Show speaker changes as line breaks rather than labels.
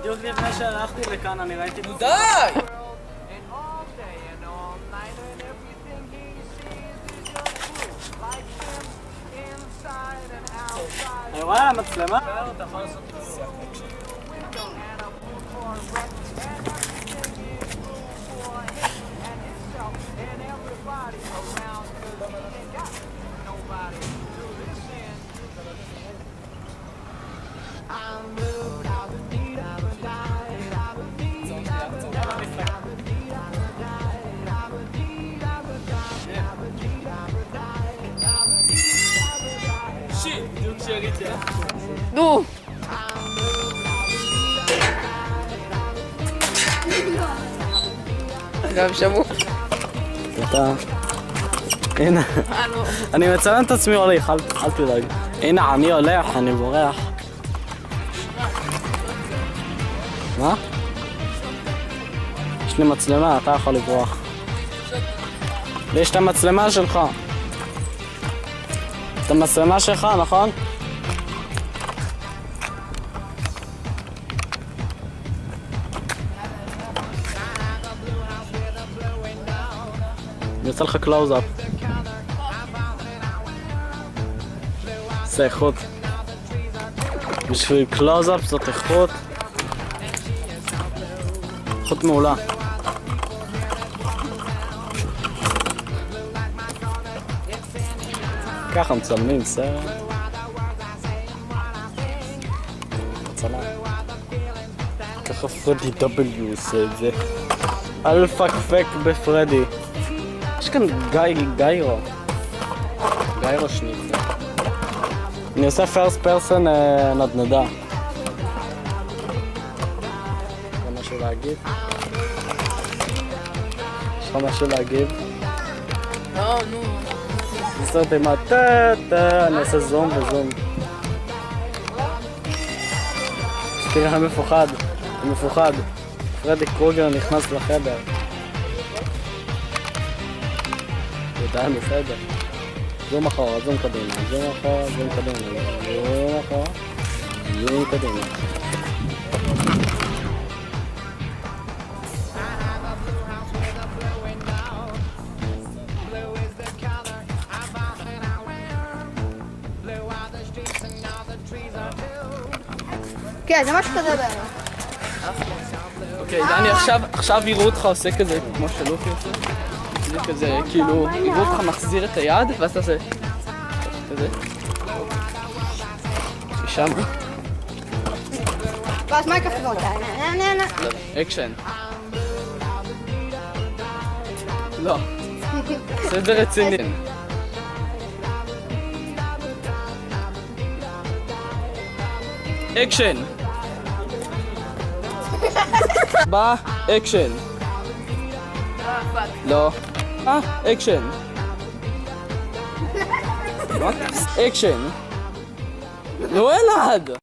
בדיוק לפני שהלכתי לכאן אני ראיתי...
די!
אני רואה על המצלמה? בדיוק שיריתי.
נו! גם שבוע.
אתה... הנה, אני מצלם את עצמי הולך, אל תדאג. הנה, אני הולך, אני בורח. מה? יש לי מצלמה, אתה יכול לברוח. יש את המצלמה שלך. את המצלמה שלך, נכון? אני אעשה לך קלוז-אפ. זה איכות. בשביל קלוז-אפ זאת איכות. איכות מעולה. ככה מצלמים סרט. הצלם. ככה פרדי W עושה את זה. אל פקפק בפרדי. יש כאן גיירו שניצר. אני עושה first person נדנדה. יש לך משהו להגיד? יש לך משהו להגיד?
לא, נו.
נסרט עם הטה, אני אעשה זום וזום. תראה, אני מפוחד. פרדי קרוגר נכנס לחדר. די, בסדר. זום אחורה, זום קדימה, זום אחורה, זום קדימה, זום אחורה, זום קדימה.
כן, זה משהו כזה בערך.
אוקיי, דני, עכשיו יראו אותך עושה כזה, כמו שלוקי עושה. זה כזה, כאילו, יראו אותך מחזיר את היד, ואז אתה עושה כזה. שם.
ואז מה הכפתור?
אקשן. לא. עושה את זה רציני. אקשן. בא, אקשן. לא. אקשן. אקשן. לא אלעד.